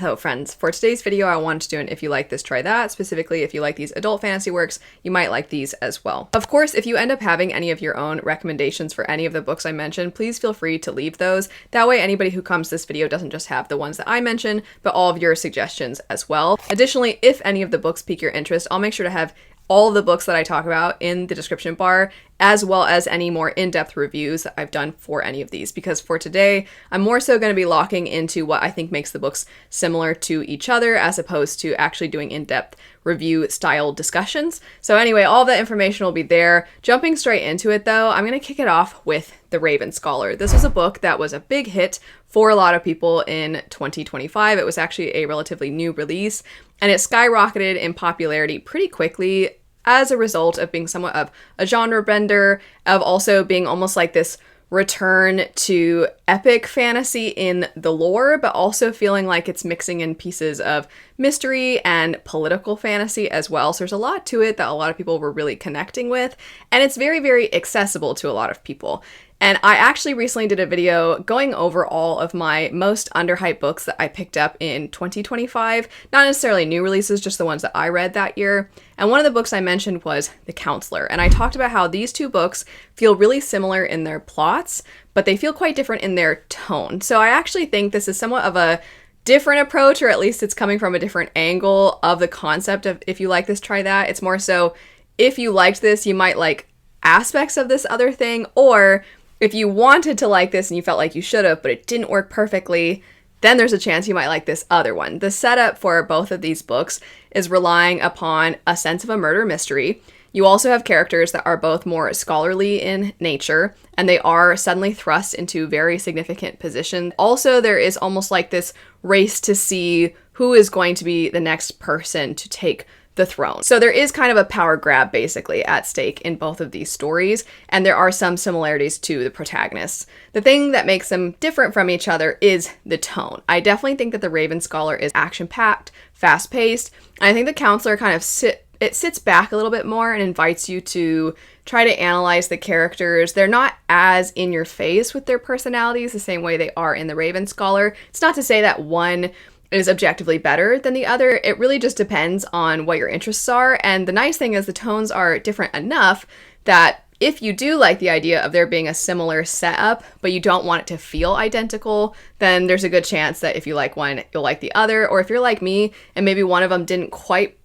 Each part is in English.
Hello friends, for today's video I wanted to do an if you like this, try that. Specifically, if you like these adult fantasy works, you might like these as well. Of course, if you end up having any of your own recommendations for any of the books I mentioned, please feel free to leave those. That way anybody who comes to this video doesn't just have the ones that I mentioned, but all of your suggestions as well. Additionally, if any of the books pique your interest, I'll make sure to have all of the books that I talk about in the description bar, as well as any more in-depth reviews that I've done for any of these, because for today, I'm more so going to be locking into what I think makes the books similar to each other, as opposed to actually doing in-depth review style discussions. So anyway, all that information will be there. Jumping straight into it though, I'm going to kick it off with The Raven Scholar. This was a book that was a big hit for a lot of people in 2025. It was actually a relatively new release, and it skyrocketed in popularity pretty quickly as a result of being somewhat of a genre bender, of also being almost like this return to epic fantasy in the lore, but also feeling like it's mixing in pieces of mystery and political fantasy as well. So there's a lot to it that a lot of people were really connecting with, and it's very, very accessible to a lot of people. And I actually recently did a video going over all of my most underhyped books that I picked up in 2025. Not necessarily new releases, just the ones that I read that year. And one of the books I mentioned was The Councillor. And I talked about how these two books feel really similar in their plots, but they feel quite different in their tone. So I actually think this is somewhat of a different approach, or at least it's coming from a different angle of the concept of if you like this, try that. It's more so if you liked this, you might like aspects of this other thing, or if you wanted to like this and you felt like you should have, but it didn't work perfectly, then there's a chance you might like this other one. The setup for both of these books is relying upon a sense of a murder mystery. You also have characters that are both more scholarly in nature, and they are suddenly thrust into very significant positions. Also, there is almost like this race to see who is going to be the next person to take the throne. So there is kind of a power grab basically at stake in both of these stories, and there are some similarities to the protagonists. The thing that makes them different from each other is the tone. I definitely think that The Raven Scholar is action-packed, fast-paced, and I think The Councillor kind of sits back a little bit more and invites you to try to analyze the characters. They're not as in your face with their personalities the same way they are in The Raven Scholar. It's not to say that one is objectively better than the other. It really just depends on what your interests are. And the nice thing is the tones are different enough that if you do like the idea of there being a similar setup, but you don't want it to feel identical, then there's a good chance that if you like one, you'll like the other. Or if you're like me and maybe one of them didn't quite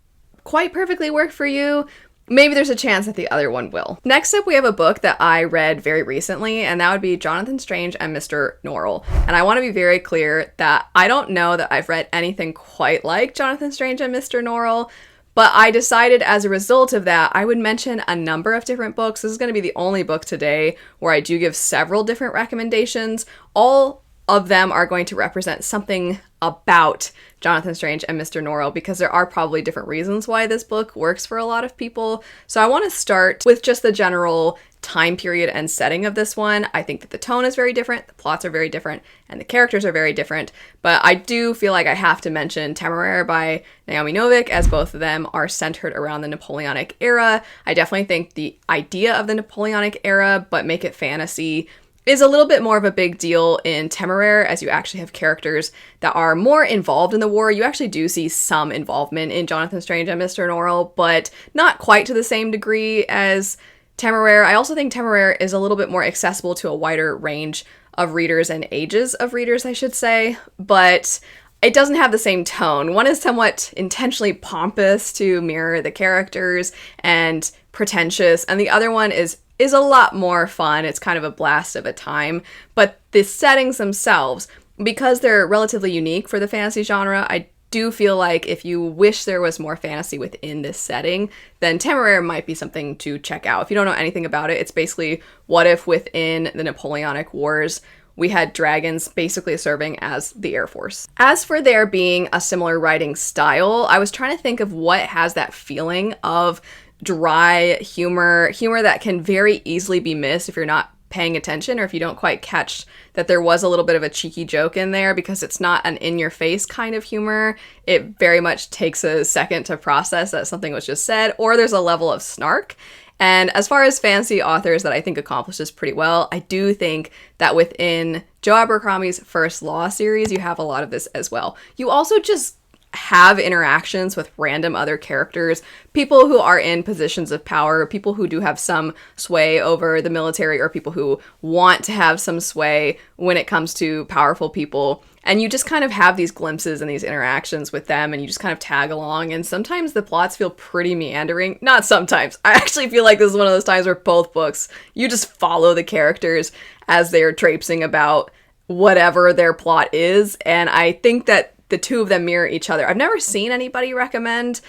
perfectly work for you, maybe there's a chance that the other one will. Next up, we have a book that I read very recently, and that would be Jonathan Strange and Mr. Norrell. And I want to be very clear that I don't know that I've read anything quite like Jonathan Strange and Mr. Norrell, but I decided as a result of that, I would mention a number of different books. This is going to be the only book today where I do give several different recommendations. All of them are going to represent something about Jonathan Strange and Mr. Norrell, because there are probably different reasons why this book works for a lot of people. So I want to start with just the general time period and setting of this one. I think that the tone is very different, the plots are very different, and the characters are very different, but I do feel like I have to mention Temeraire by Naomi Novik, as both of them are centered around the Napoleonic era. I definitely think the idea of the Napoleonic era, but make it fantasy, is a little bit more of a big deal in Temeraire, as you actually have characters that are more involved in the war. You actually do see some involvement in Jonathan Strange and Mr. Norrell, but not quite to the same degree as Temeraire. I also think Temeraire is a little bit more accessible to a wider range of readers and ages of readers, I should say, but it doesn't have the same tone. One is somewhat intentionally pompous to mirror the characters and pretentious, and the other one is a lot more fun. It's kind of a blast of a time, but the settings themselves, because they're relatively unique for the fantasy genre, I do feel like if you wish there was more fantasy within this setting, then Temeraire might be something to check out. If you don't know anything about it, it's basically what if within the Napoleonic Wars we had dragons basically serving as the Air Force. As for there being a similar writing style, I was trying to think of what has that feeling of dry humor that can very easily be missed if you're not paying attention, or if you don't quite catch that there was a little bit of a cheeky joke in there, because it's not an in-your-face kind of humor. It very much takes a second to process that something was just said, or there's a level of snark. And as far as fantasy authors that I think accomplish this pretty well, I do think that within Joe Abercrombie's First Law series, you have a lot of this as well. You also just have interactions with random other characters, people who are in positions of power, people who do have some sway over the military, or people who want to have some sway when it comes to powerful people. And you just kind of have these glimpses and these interactions with them, and you just kind of tag along. And sometimes the plots feel pretty meandering. Not sometimes. I actually feel like this is one of those times where both books, you just follow the characters as they're traipsing about whatever their plot is. And I think that the two of them mirror each other. I've never seen anybody recommend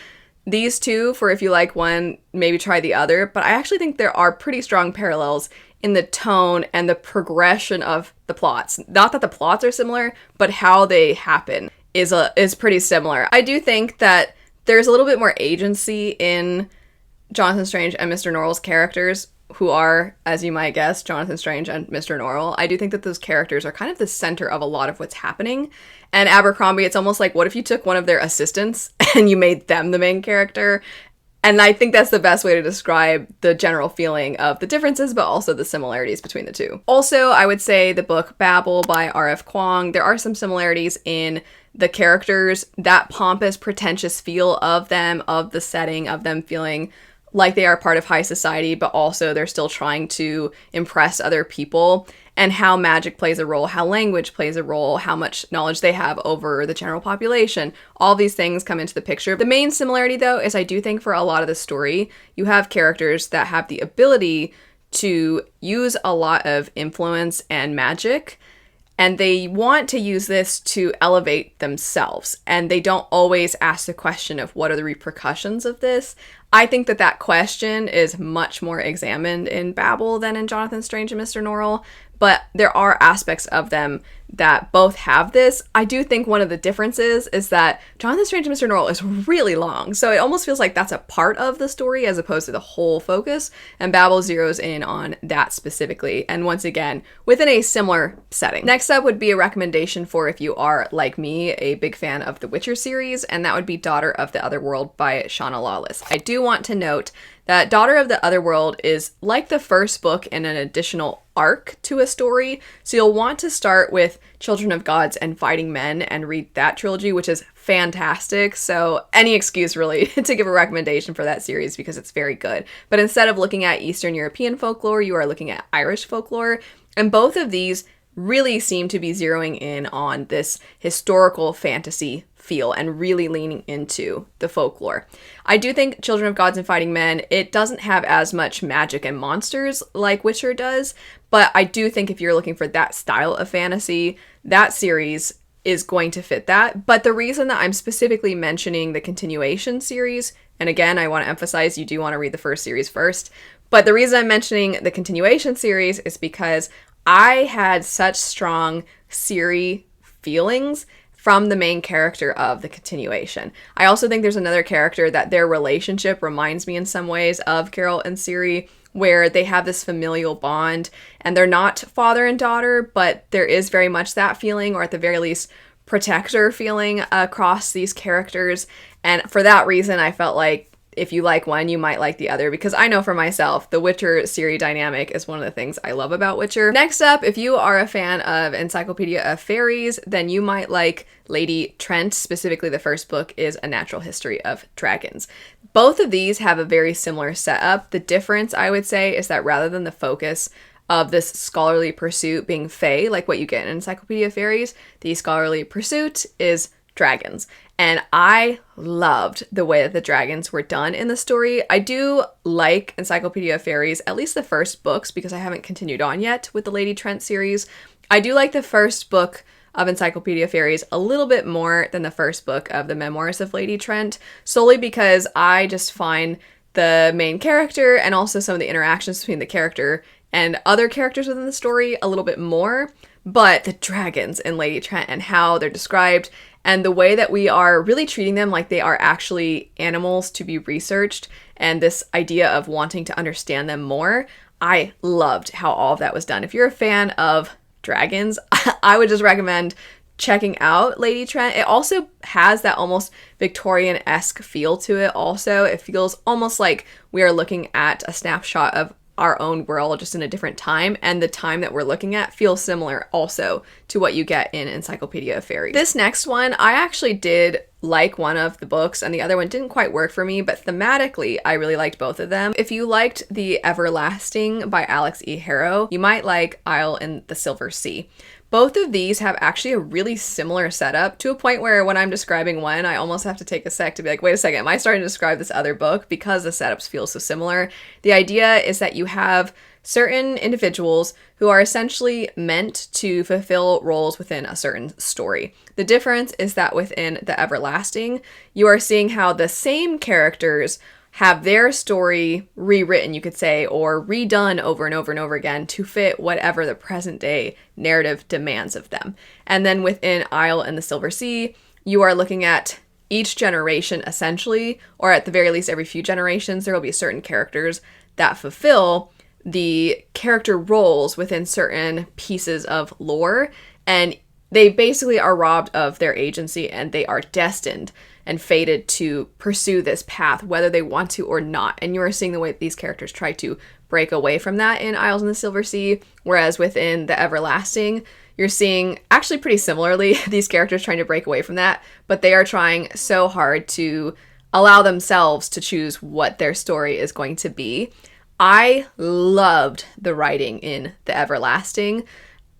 these two for if you like one, maybe try the other, but I actually think there are pretty strong parallels in the tone and the progression of the plots. Not that the plots are similar, but how they happen is pretty similar. I do think that there's a little bit more agency in Jonathan Strange and Mr. Norrell's characters, who are, as you might guess, Jonathan Strange and Mr. Norrell. I do think that those characters are kind of the center of a lot of what's happening. And Abercrombie, it's almost like, what if you took one of their assistants and you made them the main character? And I think that's the best way to describe the general feeling of the differences, but also the similarities between the two. Also, I would say the book Babel by R.F. Kuang, there are some similarities in the characters, that pompous, pretentious feel of them, of the setting, of them feeling like they are part of high society, but also they're still trying to impress other people, and how magic plays a role, how language plays a role, how much knowledge they have over the general population. All these things come into the picture. The main similarity, though, is I do think for a lot of the story, you have characters that have the ability to use a lot of influence and magic, and they want to use this to elevate themselves. And they don't always ask the question of what are the repercussions of this. I think that that question is much more examined in Babel than in Jonathan Strange and Mr. Norrell, but there are aspects of them that both have this. I do think one of the differences is that Jonathan Strange and Mr. Norrell is really long, so it almost feels like that's a part of the story as opposed to the whole focus, and Babel zeroes in on that specifically, and once again, within a similar setting. Next up would be a recommendation for if you are, like me, a big fan of the Witcher series, and that would be Daughter of the Otherworld by Shauna Lawless. I do want to note that Daughter of the Otherworld is like the first book in an additional arc to a story, so you'll want to start with Children of Gods and Fighting Men and read that trilogy, which is fantastic. So any excuse really to give a recommendation for that series because it's very good. But instead of looking at Eastern European folklore, you are looking at Irish folklore, and both of these really seem to be zeroing in on this historical fantasy feel and really leaning into the folklore. I do think Children of Gods and Fighting Men, it doesn't have as much magic and monsters like Witcher does, but I do think if you're looking for that style of fantasy, that series is going to fit that. But the reason that I'm specifically mentioning the continuation series, and again, I want to emphasize you do want to read the first series first, but the reason I'm mentioning the continuation series is because I had such strong Ciri feelings from the main character of the continuation. I also think there's another character that their relationship reminds me in some ways of Carol and Ciri, where they have this familial bond, and they're not father and daughter, but there is very much that feeling, or at the very least, protector feeling across these characters. And for that reason, I felt like if you like one, you might like the other, because I know for myself, the Witcher-Ciri dynamic is one of the things I love about Witcher. Next up, if you are a fan of Encyclopedia of Fairies, then you might like Lady Trent. Specifically, the first book is A Natural History of Dragons. Both of these have a very similar setup. The difference, I would say, is that rather than the focus of this scholarly pursuit being fae, like what you get in Encyclopedia of Fairies, the scholarly pursuit is dragons. And I loved the way that the dragons were done in the story. I do like Encyclopedia of Fairies, at least the first books, because I haven't continued on yet with the Lady Trent series. I do like the first book of Encyclopedia of Fairies a little bit more than the first book of the Memoirs of Lady Trent, solely because I just find the main character and also some of the interactions between the character and other characters within the story a little bit more. But the dragons in Lady Trent and how they're described and the way that we are really treating them like they are actually animals to be researched, and this idea of wanting to understand them more, I loved how all of that was done. If you're a fan of dragons, I would just recommend checking out Lady Trent. It also has that almost Victorian-esque feel to it also. It feels almost like we are looking at a snapshot of our own world just in a different time, and the time that we're looking at feels similar also to what you get in Encyclopedia of Fairies. This next one, I actually did like one of the books and the other one didn't quite work for me, but thematically I really liked both of them. If you liked The Everlasting by Alex E. Harrow, you might like Isle in the Silver Sea. Both of these have actually a really similar setup, to a point where when I'm describing one, I almost have to take a sec to be like, wait a second, am I starting to describe this other book? Because the setups feel so similar. The idea is that you have certain individuals who are essentially meant to fulfill roles within a certain story. The difference is that within The Everlasting, you are seeing how the same characters have their story rewritten, you could say, or redone over and over and over again to fit whatever the present day narrative demands of them. And then within Isle in the Silver Sea, you are looking at each generation essentially, or at the very least every few generations, there will be certain characters that fulfill the character roles within certain pieces of lore, and they basically are robbed of their agency and they are destined and fated to pursue this path, whether they want to or not. And you are seeing the way that these characters try to break away from that in Isles in the Silver Sea, whereas within The Everlasting, you're seeing actually pretty similarly these characters trying to break away from that, but they are trying so hard to allow themselves to choose what their story is going to be. I loved the writing in The Everlasting.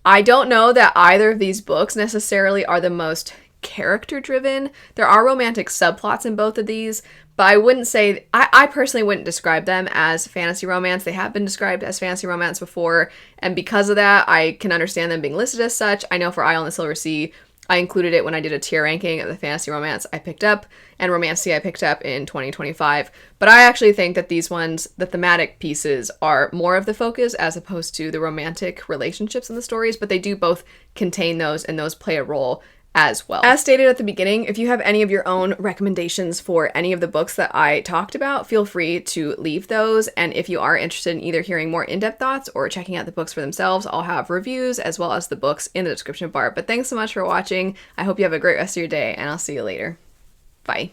I don't know that either of these books necessarily are the most character driven. There are romantic subplots in both of these, but I wouldn't say, I personally wouldn't describe them as fantasy romance. They have been described as fantasy romance before, and because of that, I can understand them being listed as such. I know for Isle in the Silver Sea, I included it when I did a tier ranking of the fantasy romance I picked up, and Romantasy I picked up in 2025. But I actually think that these ones, the thematic pieces, are more of the focus as opposed to the romantic relationships in the stories, but they do both contain those, and those play a role as well. As stated at the beginning, if you have any of your own recommendations for any of the books that I talked about, feel free to leave those. And if you are interested in either hearing more in-depth thoughts or checking out the books for themselves, I'll have reviews as well as the books in the description bar. But thanks so much for watching. I hope you have a great rest of your day, and I'll see you later. Bye.